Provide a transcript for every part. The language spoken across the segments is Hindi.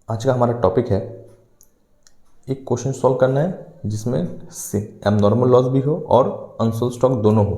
आज का हमारा टॉपिक है, एक क्वेश्चन सॉल्व करना है जिसमें एबनॉर्मल लॉस भी हो और अनसोल्ड स्टॉक दोनों हो।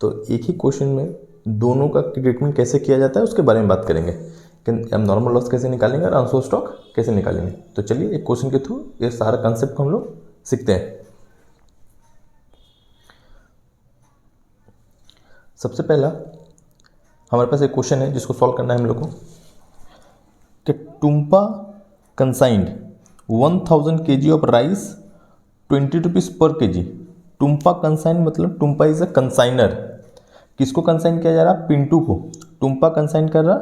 तो एक ही क्वेश्चन में दोनों का ट्रीटमेंट कैसे किया जाता है उसके बारे में बात करेंगे कि एबनॉर्मल लॉस कैसे निकालेंगे और अनसोल्ड स्टॉक कैसे निकालेंगे। तो चलिए एक क्वेश्चन के थ्रू ये सारा कंसेप्ट को हम लोग सीखते हैं। सबसे पहला हमारे पास एक क्वेश्चन है जिसको सॉल्व करना है हम लोग को कि Tumpa कंसाइंड 1000 kg of rice 20 rupees per KG. Tumpa consign मतलब टुम्पा इज अ कंसाइनर। किसको कंसाइन किया जा रहा? पिंटू को। टुम्पा कंसाइन कर रहा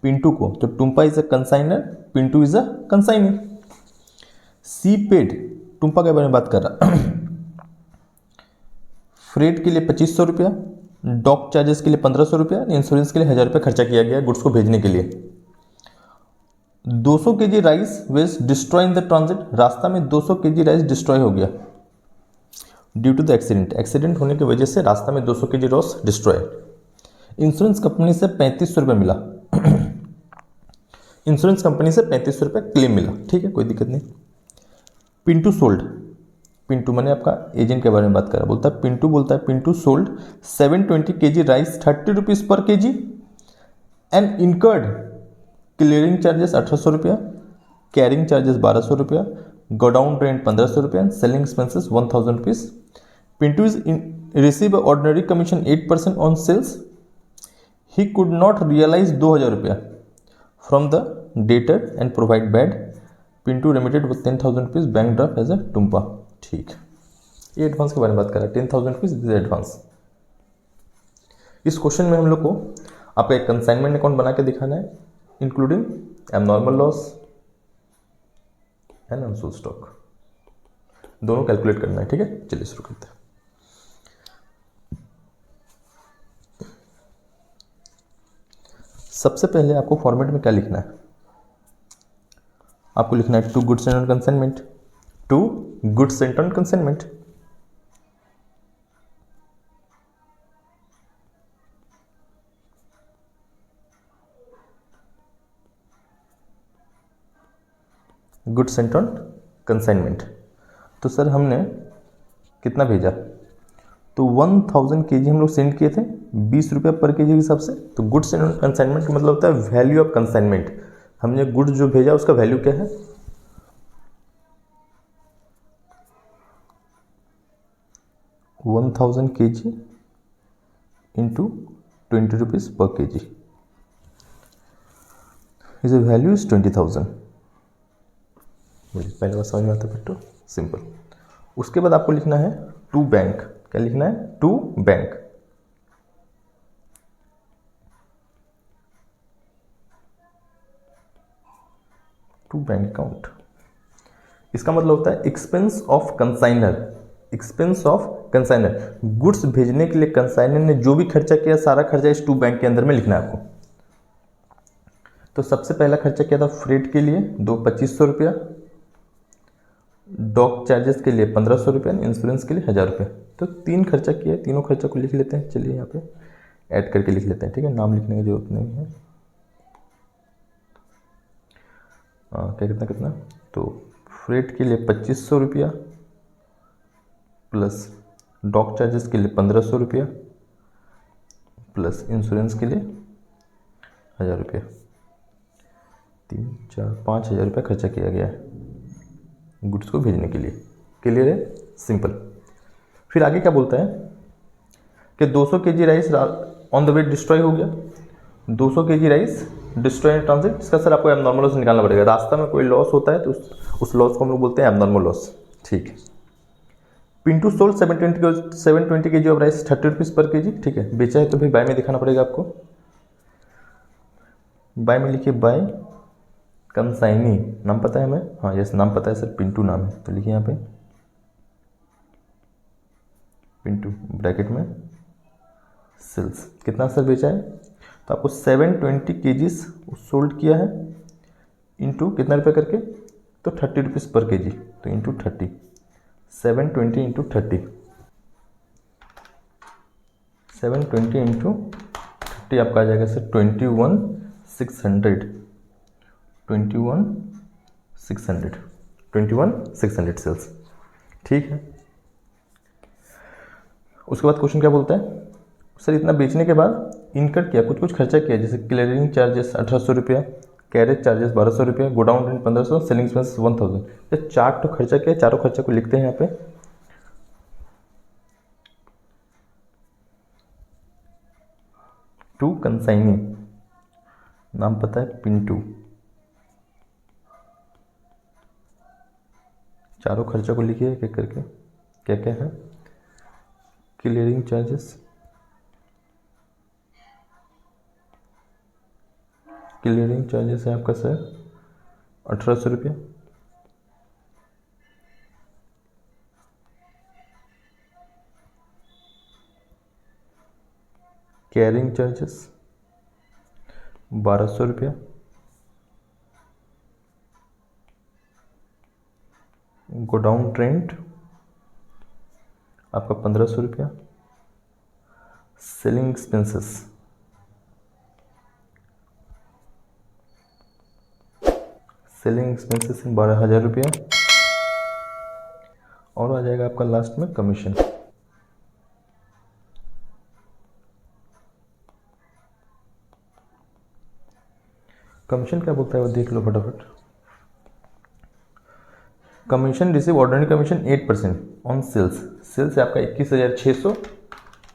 पिंटू को, तो Tumpa is a consignor, Pintu is a consignor. See paid, Tumpa के बारे में बात कर रहा फ्रेट के लिए 2500 रुपया, डॉक चार्जेस के लिए 1500 रुपया, इंश्योरेंस के लिए 1000 रुपया खर्चा किया गया गुड्स को भेजने के लिए। 200 kg rice was destroy in the transit, रास्ता में 200 kg राइस डिस्ट्रॉय हो गया due to the accident. Accident होने की वजह से रास्ता में 200 kg रॉस डिस्ट्रॉय। इंश्योरेंस कंपनी से 3500 रुपये मिला इंश्योरेंस कंपनी से 3500 रुपये क्लेम मिला, ठीक है, कोई दिक्कत नहीं। पिंटू सोल्ड, पिंटू मैंने आपका एजेंट के बारे में बात करा, बोलता है पिंटू, बोलता है Pintu sold 720 kg rice 30 rupees per kg and incurred clearing charges 1800 रुपया, कैरिंग चार्जेस 1200 रुपया, गोडाउन रेंट 1500 रुपया, selling expenses 1000 rupees. Pintu is receive ordinary commission 8% on sales. He could not realise 2000 रुपया from the debtor and provide bad. Pintu remitted with 10,000 rupees bank draft as a Tumpa, ठीक। ये एडवांस के बारे में बात कर रहा है, 10,000 रुपीज़ इज एडवांस। इस क्वेश्चन में हम लोग को आपका एक कंसाइनमेंट अकाउंट बना के दिखाना है including abnormal loss and unsold stock, दोनों कैलकुलेट करना है, ठीक है। चलिए शुरू करते हैं। सबसे पहले आपको फॉर्मेट में क्या लिखना है? आपको लिखना है to goods and on consignment, to goods and on consignment. Goods sent on consignment. तो सर हमने कितना भेजा? तो 1000 kg हम लोग सेंड किए थे 20 रुपया पर केजी के हिसाब से। तो गुड्स सेंट ऑन कंसाइनमेंट का मतलब होता है वैल्यू ऑफ कंसाइनमेंट। हमने गुड्स जो भेजा उसका वैल्यू क्या है? 1000 kg into 20 rupees per KG, is value is 20,000। पहले बात समझ में आता है बिट्टू, सिंपल। उसके बाद आपको लिखना है टू बैंक। क्या लिखना है? To bank. To bank account, इसका मतलब होता है expense of consignor. Expense of consignor, goods भेजने के लिए कंसाइनर ने जो भी खर्चा किया सारा खर्चा इस टू बैंक के अंदर में लिखना है आपको। तो सबसे पहला खर्चा किया था फ्रेट के लिए 2500 रुपया, डॉक चार्जेस के लिए 1500 रुपया, इंश्योरेंस के लिए 1000 रुपये। तो 3 खर्चा किया, तीनों खर्चा को लिख लेते हैं। चलिए यहाँ पे ऐड करके लिख लेते हैं, ठीक है, नाम लिखने की जरूरत नहीं है। क्या कितना कितना? तो फ्रेट के लिए 2500 रुपया प्लस डॉक चार्जेस के लिए 1500 रुपया प्लस इंश्योरेंस के लिए 1000 रुपया। 3 4 5,000 रुपया खर्चा किया गया है गुड्स को भेजने के लिए। क्लियर है? सिंपल। फिर आगे क्या बोलता है कि 200 kg rice on the way destroy हो गया। 200 kg rice destroy in transit, इसका सर आपको एबनॉर्मल लॉस निकालना पड़ेगा। रास्ता में कोई लॉस होता है तो उस लॉस को हम लोग बोलते हैं एबनॉर्मल लॉस, ठीक है। Pintu sold 720 kg of rice 30 rupees per KG, ठीक है। बेचा है तो फिर बाय में दिखाना पड़ेगा आपको। बाय में लिखिए बाय कंसाइनी, नाम पता है हमें? हाँ यस, नाम पता है सर, पिंटू नाम है। तो लिखिए यहाँ पे पिंटू ब्रैकेट में सेल्स। कितना सर बेचा है? तो आपको 720 kg सोल्ड किया है इंटू कितना रुपये करके? तो 30 रुपीज़ पर केजी, तो इंटू 30, 720 इंटू 30, 720 इंटू 30 आपका आ जाएगा सर 21,600, 21,600 600, 21,600 सेल्स। ठीक है, उसके बाद क्वेश्चन क्या बोलता है, सर इतना बेचने के बाद इनकट किया, कुछ कुछ खर्चा किया, जैसे क्लियरिंग चार्जेस 1800 रुपया, कैरेज चार्जेस 1200 रुपया, गोडाउन रेंट 1500, सेलिंग एक्सपेंस 1000। ये 4 तो खर्चा किया, चारों खर्चा को लिखते हैं यहाँ पे। टू कंसाइनी, नाम पता है पिंटू, चारों खर्चा को लिखिए एक एक करके, क्या क्या है। क्लियरिंग चार्जेस, क्लियरिंग चार्जेस है आपका सर 1800 रुपया, कैरिंग चार्जेस 1200 रुपया, गोडाउन रेंट आपका 1500 रुपया, सेलिंग एक्सपेंसेस सेलिंग एक्सपेंसेस 12,000 रुपया, और आ जाएगा आपका लास्ट में कमीशन। कमीशन क्या बोलता है वो देख लो फटाफट। Commission receive ordinary commission 8% on sales, sales है आपका 21,600,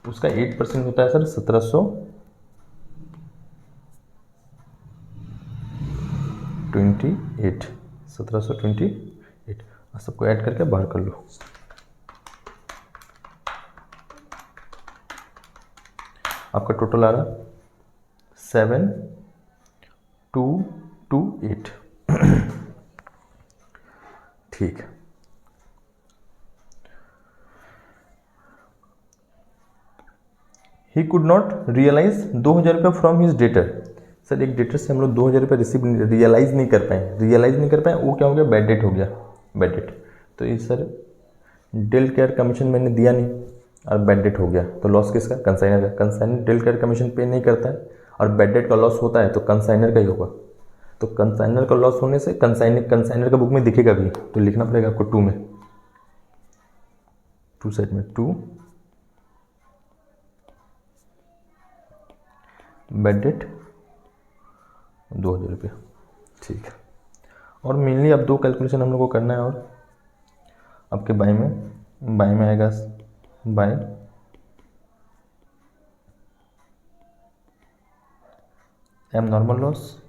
उसका 8% होता है सर 1728 सबको ऐड करके बाहर कर लो। आपका टोटल आ रहा 7228। ठीक है, ही कुड नॉट रियलाइज 2000 रुपये फ्रॉम हिज डेटर। सर एक डेटर से हम लोग 2000 रुपये रियलाइज नहीं कर पाए, वो क्या हो गया, बैड डेट हो गया, बैड डेट। तो ये सर डेल केयर कमीशन मैंने दिया नहीं और बैड डेट हो गया, तो लॉस किसका, कंसाइनर का। कंसाइनर डेल केयर कमीशन पे नहीं करता है और बैड डेट का लॉस होता है तो कंसाइनर का ही होगा। तो कंसाइनर का लॉस होने से कंसाइनर का बुक में दिखेगा भी, तो लिखना पड़ेगा आपको 2 में, 2 साइड में 2 बैड डेट 2000 रुपये। ठीक है, और मेनली अब 2 कैलकुलेशन हम लोग को करना है, और आपके बाय में आएगा बाय एम नॉर्मल लॉस,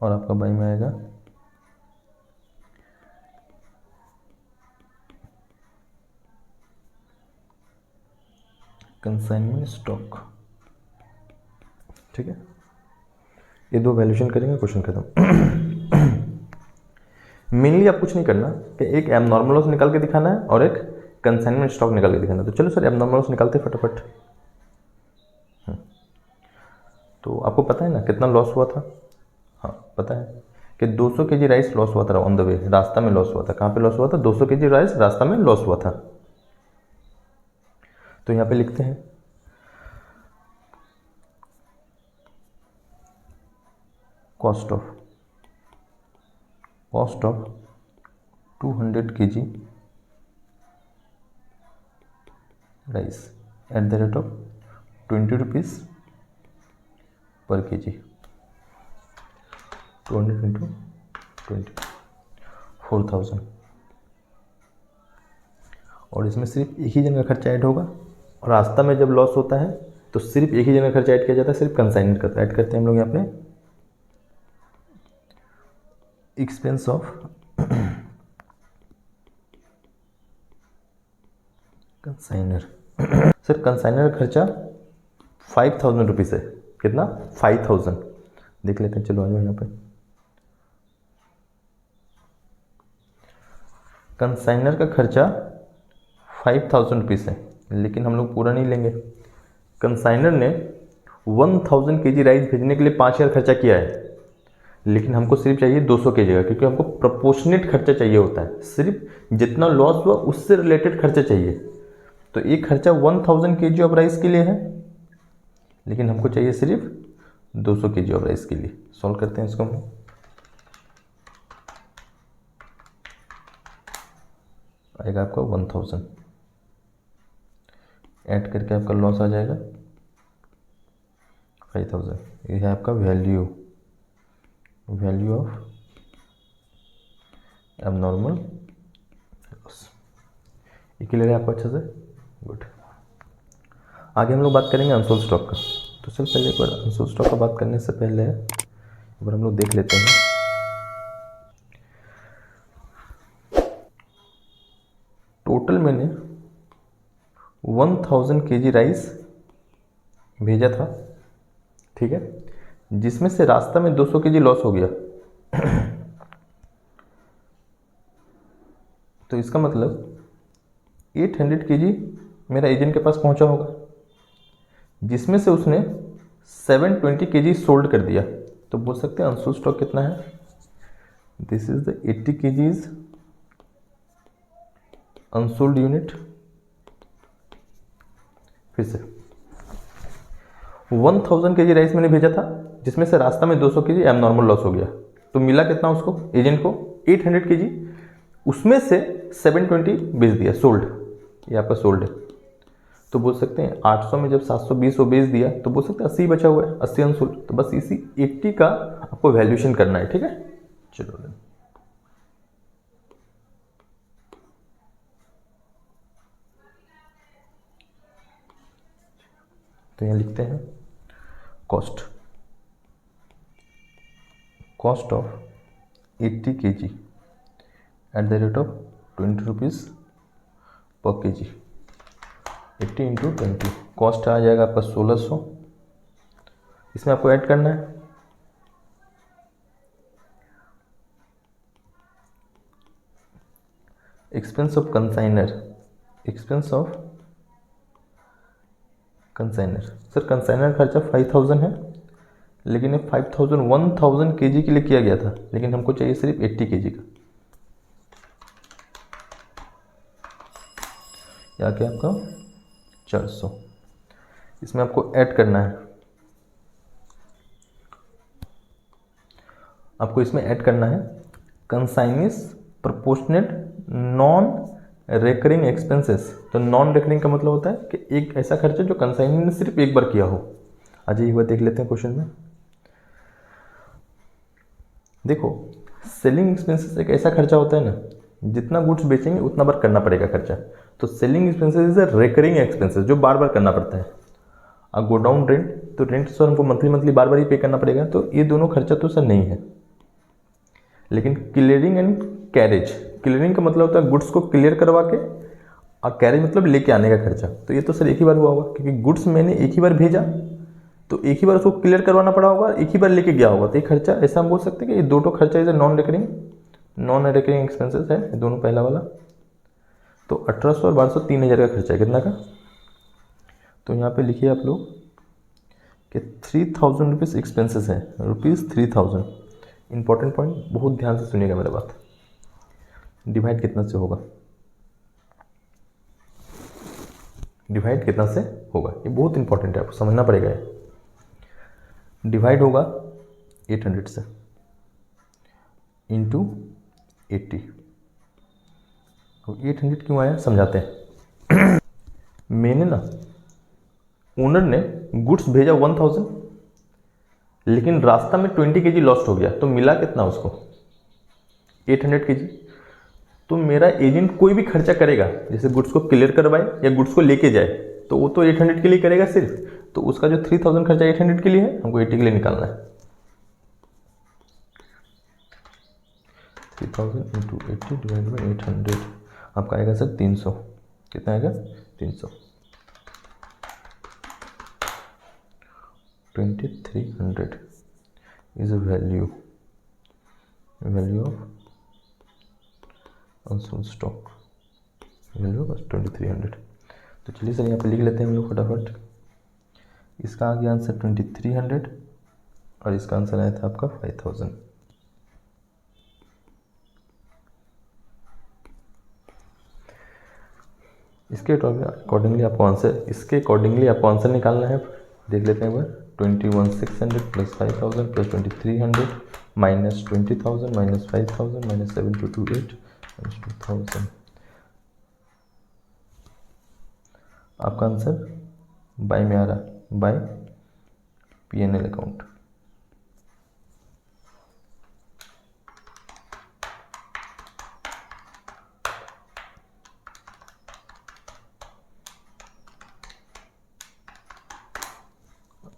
और आपका बाय में आएगा कंसाइनमेंट स्टॉक। ठीक है, ये 2 वैल्यूएशन करेंगे, क्वेश्चन खत्म। मेनली आप कुछ नहीं करना कि एक एम नॉर्मल लॉस निकाल के दिखाना है और एक कंसाइनमेंट स्टॉक निकाल के दिखाना है। तो चलो सर एम नॉर्मल लॉस निकालते फटाफट। तो आपको पता है ना कितना लॉस हुआ था, हाँ पता है कि 200 केजी राइस लॉस हुआ था ऑन द वे, रास्ता में लॉस हुआ था। कहाँ पे लॉस हुआ था, 200 केजी राइस रास्ता में लॉस हुआ था। तो यहाँ पे लिखते हैं cost of 200 KG rice eight the rate of 20 rupees per KG, 200 into 20 4000। और इसमें सिर्फ एक ही जन का खर्चा ऐड होगा, और रास्ता में जब लॉस होता है तो सिर्फ एक ही जन का खर्चा ऐड किया जाता है, सिर्फ कंसाइनमेंट का ऐड करते हैं हम लोग यहाँ पे expense of consignor. Sir consignor का खर्चा 5000 रुपीज़ है, कितना 5000 देख लेते हैं, चलो आ जाओ यहाँ पे। कंसाइनर का खर्चा 5000 रुपीज़ है, लेकिन हम लोग पूरा नहीं लेंगे। कंसाइनर ने 1000 केजी राइस भेजने के लिए 5000 खर्चा किया है, लेकिन हमको सिर्फ चाहिए 200 केजी का, क्योंकि हमको प्रोपोर्शनेट खर्चा चाहिए होता है, सिर्फ जितना लॉस हुआ उससे रिलेटेड खर्चा चाहिए। तो एक खर्चा 1000 केजी ऑफ राइस के लिए है, लेकिन हमको चाहिए सिर्फ 200 केजी ऑफ राइस के लिए। सॉल्व करते हैं इसको हम। आएगा आपका 1000, ऐड करके आपका लॉस आ जाएगा 5000। ये है आपका वैल्यू ऑफ एबनॉर्मल लॉस। ये क्लियर है आपको अच्छे से? गुड। आगे हम लोग बात करेंगे अनसोल्ड स्टॉक का। तो चल पहले एक बार अनसोल्ड स्टॉक का बात करने से पहले एक बार हम लोग देख लेते हैं। टोटल मैंने 1000 kg राइस भेजा था, ठीक है, जिसमें से रास्ता में 200 kg लॉस हो गया। तो इसका मतलब 800 kg मेरा एजेंट के पास पहुंचा होगा, जिसमें से उसने 720 kg सोल्ड कर दिया। तो बोल सकते हैं अनसोल्ड स्टॉक कितना है? This is the 80 kgs unsold unit. फिर से 1000 kg राइस मैंने भेजा था, जिसमें से रास्ता में 200 kg एबनॉर्मल लॉस हो गया। तो मिला कितना उसको, एजेंट को? 800 kg। उसमें से 720 बेच दिया, सोल्ड। ये आपका सोल्ड है। तो बोल सकते हैं 800 में जब 720 को बेच दिया तो बोल सकते हैं 80 बचा हुआ है, 80 अनसोल्ड। तो बस इसी 80 का आपको वैल्यूएशन करना है, ठीक है। चलो देन, तो यहाँ लिखते हैं cost of 80 kg at the rate of 20 rupees per kg। 80 × 20, cost आ जाएगा आपका 1600। इसमें आपको ऐड करना है expense of consignor. Sir consignor खर्चा 5000 है, लेकिन ये 1000 kg के लिए किया गया था, लेकिन हमको चाहिए सिर्फ 80 kg का। या क्या आपका 400। इसमें आपको ऐड करना है, आपको इसमें ऐड करना है कंसाइनिस प्रोपोर्शनेट नॉन रेकरिंग एक्सपेंसेस। तो नॉन रेकरिंग का मतलब होता है कि एक ऐसा खर्चा जो कंसाइनी ने सिर्फ एक बार किया हो। आज एक बार देख लेते हैं क्वेश्चन में। देखो, सेलिंग एक्सपेंसेस एक ऐसा खर्चा होता है ना, जितना गुड्स बेचेंगे उतना बार करना पड़ेगा खर्चा। तो selling expenses is a recurring expenses, जो बार बार करना पड़ता है। अब गो डाउन रेंट, तो रेंट सर हमको मंथली बार बार ही पे करना पड़ेगा, तो ये दोनों खर्चा तो सर नहीं है। लेकिन क्लियरिंग एंड कैरेज, क्लियरिंग का मतलब होता है गुड्स को क्लियर करवा के, और कैरेज मतलब लेके आने का खर्चा। तो ये तो सर एक ही बार हुआ होगा, क्योंकि गुड्स मैंने एक ही बार भेजा, तो एक ही बार उसको क्लियर करवाना पड़ा होगा, एक ही बार लेके गया होगा। तो ये खर्चा, ऐसा हम बोल सकते हैं कि ये दोनों खर्चा इज नॉन रेकरिंग एक्सपेंसेस है, दोनों पहला वाला। तो 1800 और 1200 3000 का खर्चा है, कितना का? तो यहाँ पे लिखिए आप लोग कि 3000 रुपीज़ एक्सपेंसेस है, ₹3000। इंपॉर्टेंट पॉइंट, बहुत ध्यान से सुनिएगा मेरा बात। डिवाइड कितना से होगा? डिवाइड कितना से होगा, ये बहुत इंपॉर्टेंट है, आपको समझना पड़ेगा। ये डिवाइड होगा 800 से इंटू 80। तो 800 क्यों आया, समझाते हैं। मैंने ना, ओनर ने गुड्स भेजा 1000, लेकिन रास्ता में 20 kg लॉस्ट हो गया। तो मिला कितना उसको? 800 kg। तो मेरा एजेंट कोई भी खर्चा करेगा, जैसे गुड्स को क्लियर करवाए या गुड्स को लेके जाए, तो वो तो 800 के लिए करेगा सिर्फ। तो उसका जो 3000 खर्चा 800 के लिए है, हमको 80 के लिए निकालना है। 3000 × 80 डिवाइड बाई 800 आपका आएगा सर 300। कितना आएगा? 300। 2300 is a value of unsold stock, value of 2300। तो चलिए सर यहाँ पे लिख लेते हैं हम लोग फटाफट। इसका आ गया आंसर 2300 और इसका आंसर आया था आपका 5000। इसके अकॉर्डिंगली आपको आंसर निकालना है। देख लेते हैं एक बार। 21600 plus 5000 plus 2300 minus 20000 minus 5000 minus 7228 minus 2000 आपका आंसर बाय में आ रहा, बाय P&L अकाउंट।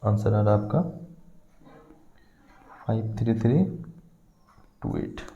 आंसर आ रहा आपका 53328।